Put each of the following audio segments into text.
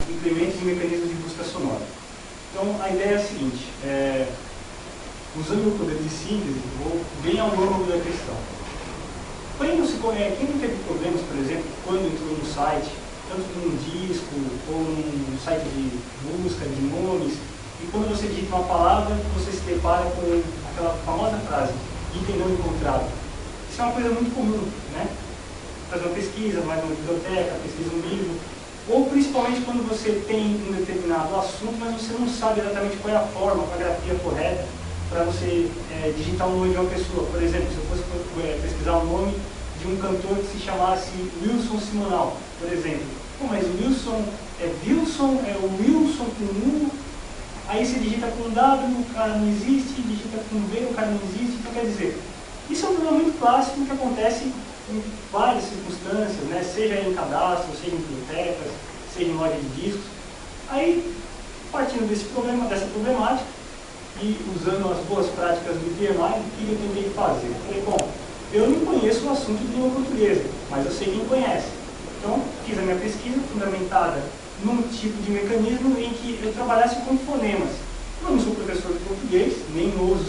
incrementos e mecanismos de busca sonora. Então, a ideia é a seguinte, usando o poder de síntese, vou bem ao âmago da questão. Quem não teve problemas, por exemplo, quando entrou no site, tanto num disco ou num site de busca de nomes, e quando você digita uma palavra, você se depara com aquela famosa frase, item não encontrado. Isso é uma coisa muito comum, né? Fazer uma pesquisa, vai numa biblioteca, pesquisa um livro, ou principalmente quando você tem um determinado assunto, mas você não sabe exatamente qual é a forma, qual é a grafia correta para você digitar o nome de uma pessoa. Por exemplo, se eu fosse pesquisar o nome de um cantor que se chamasse Wilson Simonal, por exemplo. Pô, mas Wilson é Wilson, é o Wilson com U, aí você digita com W, o cara não existe, digita com V, o cara não existe. Então, quer dizer, isso é um problema muito clássico que acontece em várias circunstâncias, né? Seja em cadastro, seja em bibliotecas, seja em loja de discos. Aí, partindo desse problema, dessa problemática, e usando as boas práticas do DMI, o que eu tentei fazer? Eu falei, bom, eu não conheço o assunto de língua portuguesa, mas eu sei quem conhece. Então, fiz a minha pesquisa fundamentada num tipo de mecanismo em que eu trabalhasse com fonemas. Eu não sou professor de português, nem ouso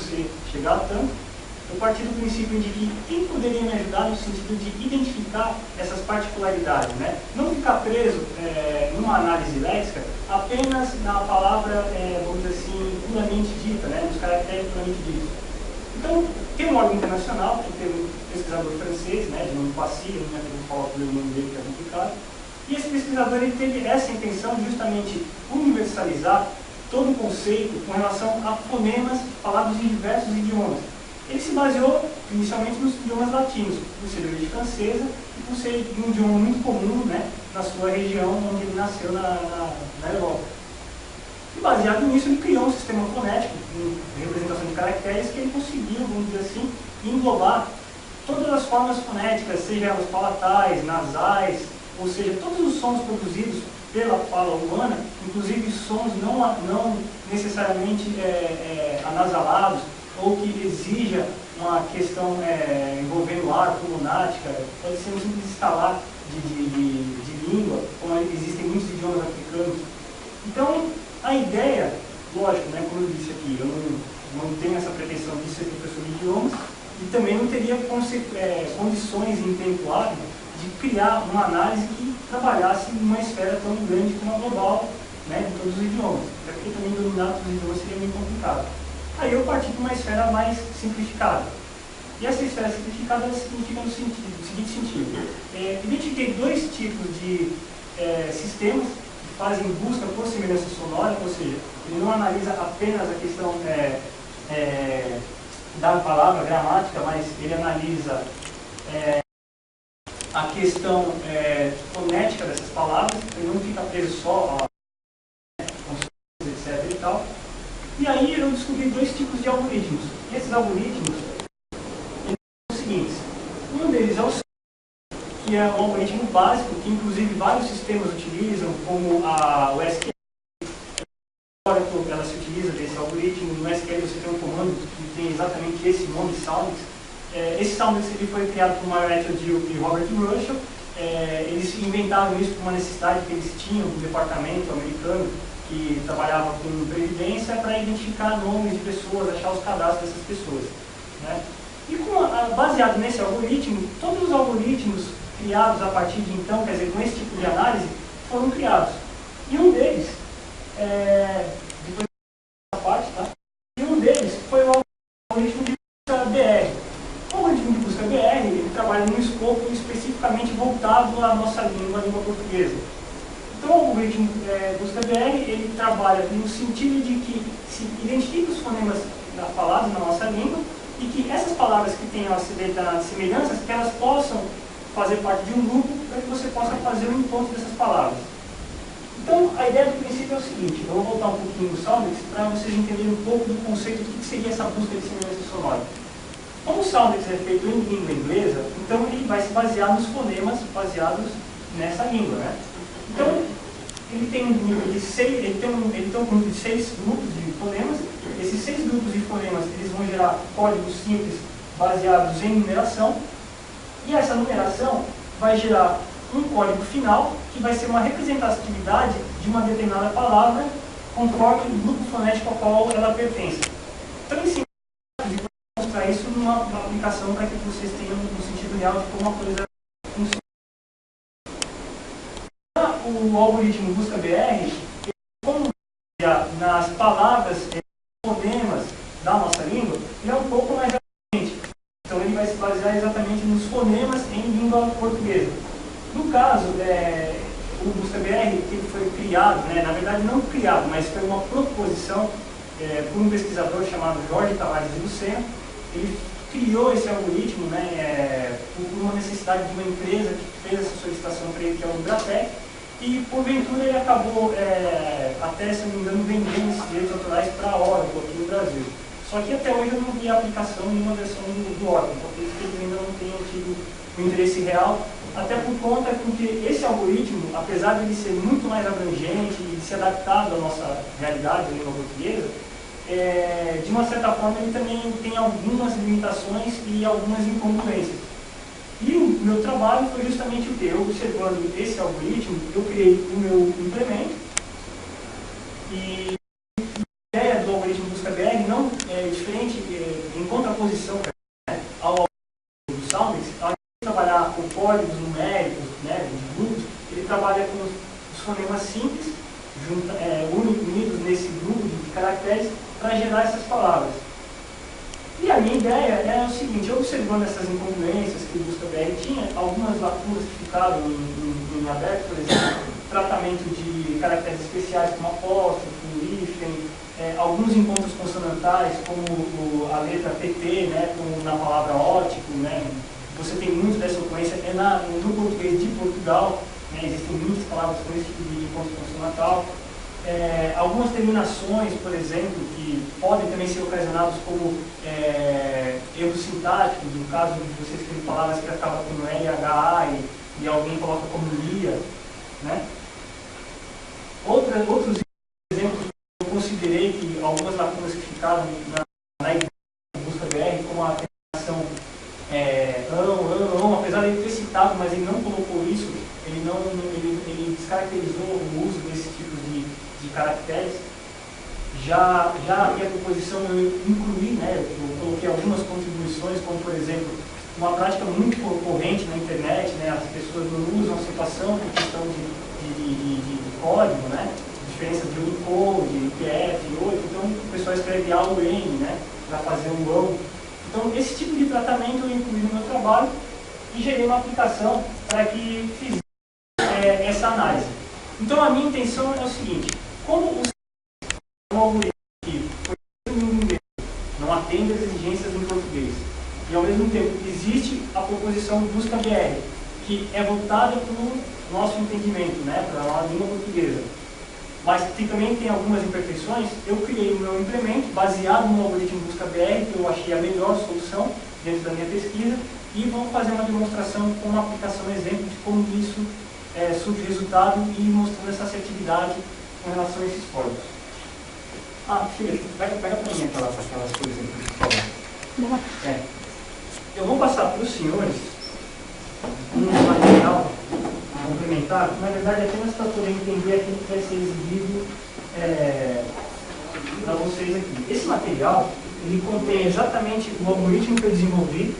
chegar a tanto. Eu parti do princípio de que quem poderia me ajudar no sentido de identificar essas particularidades, né? Não ficar preso numa análise léxica apenas na palavra, vamos dizer assim, puramente dita, né? Nos caracteres puramente ditos. Então, tem um órgão internacional, que tem um pesquisador francês, né, de nome Passy, eu não vou falar o nome dele que é complicado, e esse pesquisador ele teve essa intenção de justamente universalizar todo o conceito com relação a fonemas falados em diversos idiomas. Ele se baseou inicialmente nos idiomas latinos, por ser de origem francesa e por ser um idioma muito comum, né, na sua região onde ele nasceu na Europa. E baseado nisso, ele criou um sistema fonético de representação de caracteres que ele conseguiu, vamos dizer assim, englobar todas as formas fonéticas, seja elas palatais, nasais, ou seja, todos os sons produzidos pela fala humana, inclusive sons não necessariamente anasalados, ou que exija uma questão envolvendo ar, pulmonática, pode ser um simples escalar de língua, como existem muitos idiomas africanos. Então, a ideia, lógico, né, como eu disse aqui, eu não tenho essa pretensão de ser professor de idiomas e também não teria condições em tempo hábil de criar uma análise que trabalhasse numa esfera tão grande como a global, né, de todos os idiomas, até porque também dominar todos os idiomas seria muito complicado. Aí eu parti para uma esfera mais simplificada. E essa esfera simplificada significa no seguinte sentido. Identifiquei dois tipos de sistemas que fazem busca por semelhança sonora, ou seja, ele não analisa apenas a questão da palavra gramática, mas ele analisa a questão fonética dessas palavras, ele não fica preso só a etc. e tal. E aí eu descobri dois tipos de algoritmos. E esses algoritmos são os seguintes. Um deles é o SAMP, que é um algoritmo básico, que inclusive vários sistemas utilizam, como o SQL. Ela se utiliza desse algoritmo. No SQL você tem um comando que tem exatamente esse nome, Soundix. Esse Soundix ele foi criado por Margaret O'Dill e Robert Russell. Eles inventaram isso por uma necessidade que eles tinham do departamento americano que trabalhava com previdência para identificar nomes de pessoas, achar os cadastros dessas pessoas, né? E baseado nesse algoritmo, todos os algoritmos criados a partir de então, quer dizer, com esse tipo de análise, foram criados. E um deles, depois dessa parte, tá? E um deles foi o algoritmo de busca BR. O algoritmo de busca BR, ele trabalha num escopo especificamente voltado à nossa língua, a língua portuguesa. Então, o algoritmo busca BR, ele trabalha no sentido de que se identifica os fonemas falados na nossa língua e que essas palavras que têm semelhanças, que elas possam fazer parte de um grupo para que você possa fazer o encontro dessas palavras. Então, a ideia do princípio é o seguinte, eu vou voltar um pouquinho no Soundix para vocês entenderem um pouco do conceito do que seria essa busca de semelhança sonora. Como o Soundix é feito em língua inglesa, então ele vai se basear nos fonemas baseados nessa língua, né? Então, ele tem um grupo de 6, ele tem um grupo de 6 grupos de fonemas. Esses 6 grupos de fonemas eles vão gerar códigos simples baseados em numeração. E essa numeração vai gerar um código final que vai ser uma representatividade de uma determinada palavra conforme o grupo fonético ao qual ela pertence. Então, em mostrar isso numa aplicação para que vocês tenham um sentido real de como a coisa funciona. O algoritmo Busca-BR, como nas palavras, fonemas da nossa língua, ele é um pouco mais abrangente. Então ele vai se basear exatamente nos fonemas em língua portuguesa. No caso, o Busca-BR, que ele foi criado, na verdade não criado, mas foi uma proposição por um pesquisador chamado Jorge Tavares de Lucena. Ele criou esse algoritmo por uma necessidade de uma empresa que fez essa solicitação para ele, que é o Embratec, e porventura ele acabou, até se não me engano, vendendo esses direitos autorais para a Oracle aqui no Brasil. Só que até hoje eu não vi a aplicação em uma versão do Oracle, porque eles ainda não tenham tido o interesse real, até por conta que esse algoritmo, apesar de ele ser muito mais abrangente e ser adaptado à nossa realidade, à língua portuguesa, de uma certa forma ele também tem algumas limitações e algumas incongruências. E o meu trabalho foi justamente o que? Eu, observando esse algoritmo, eu criei o meu implemento, e a ideia do algoritmo Busca-BR não é diferente, em contraposição ao algoritmo do Soundex. Ao invés de trabalhar com códigos numéricos, de grupos, ele trabalha com os fonemas simples, unidos nesse grupo de caracteres, para gerar essas palavras. E a minha ideia é o seguinte: observando essas incongruências que o Busca-BR tinha, algumas lacunas que ficaram em aberto, por exemplo, tratamento de caracteres especiais como apóstrofo, hífen, alguns encontros consonantais, como a letra PT, como na palavra ótico, você tem muito dessa ocorrência, no português de Portugal, existem muitas palavras com esse tipo de encontro consonantal. Algumas terminações, por exemplo, que podem também ser ocasionados como erros sintáticos, no caso de você escrever palavras que acabam com LHA e alguém coloca como LIA. Outros exemplos, eu considerei que algumas lacunas que ficaram na ideia do Busca-BR, como a terminação apesar de ele ter citado, mas ele não colocou isso, ele descaracterizou o uso desse tipo de caracteres. Já a minha proposição eu incluí, eu coloquei algumas contribuições, como por exemplo, uma prática muito corrente na internet, as pessoas não usam a acentuação por questão de código, diferença de Unicode, IPF, 8, então o pessoal escreve A ou N, para fazer um ão. Então esse tipo de tratamento eu incluí no meu trabalho e gerei uma aplicação para que fizesse essa análise. Então a minha intenção é o seguinte: como o algoritmo que foi em inglês não atende às exigências em português, e ao mesmo tempo existe a proposição Busca-BR, que é voltada para o nosso entendimento, para a língua portuguesa, mas que também tem algumas imperfeições, eu criei o meu implemento baseado no algoritmo Busca-BR, que eu achei a melhor solução dentro da minha pesquisa, e vamos fazer uma demonstração com uma aplicação exemplo de como isso surge resultado e mostrando essa assertividade com relação a esses códigos. Filha, pega para mim aquelas coisas aí, por favor. Eu vou passar para os senhores um material complementar, que na verdade é apenas para poder entender aquilo que vai ser exibido para vocês aqui. Esse material, ele contém exatamente o algoritmo que eu desenvolvi,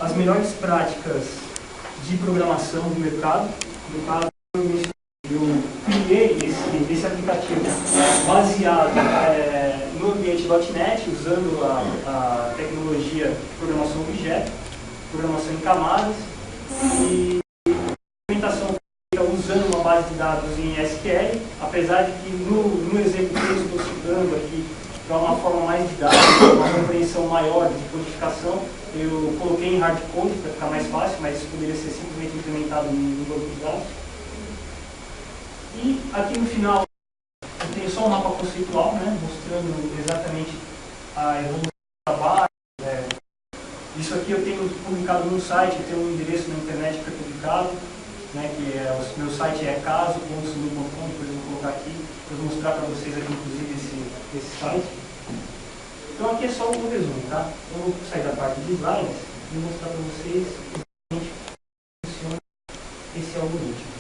as melhores práticas de programação do mercado. No caso, eu criei esse aplicativo baseado no ambiente .NET, usando a tecnologia programação objeto, programação em camadas, e implementação usando uma base de dados em SQL, apesar de que no exemplo que eu estou citando aqui, para uma forma mais didática, uma compreensão maior de codificação, eu coloquei em hardcode para ficar mais fácil, mas isso poderia ser simplesmente implementado no banco de dados. E aqui no final eu tenho só um mapa conceitual, mostrando exatamente a evolução do trabalho. Isso aqui eu tenho publicado no site, eu tenho um endereço na internet que é publicado, que o meu site é caso.sulu.com, depois eu vou colocar aqui, vou mostrar para vocês aqui inclusive esse site. Então aqui é só o resumo, tá? Eu vou sair da parte de slides e mostrar para vocês esse algoritmo.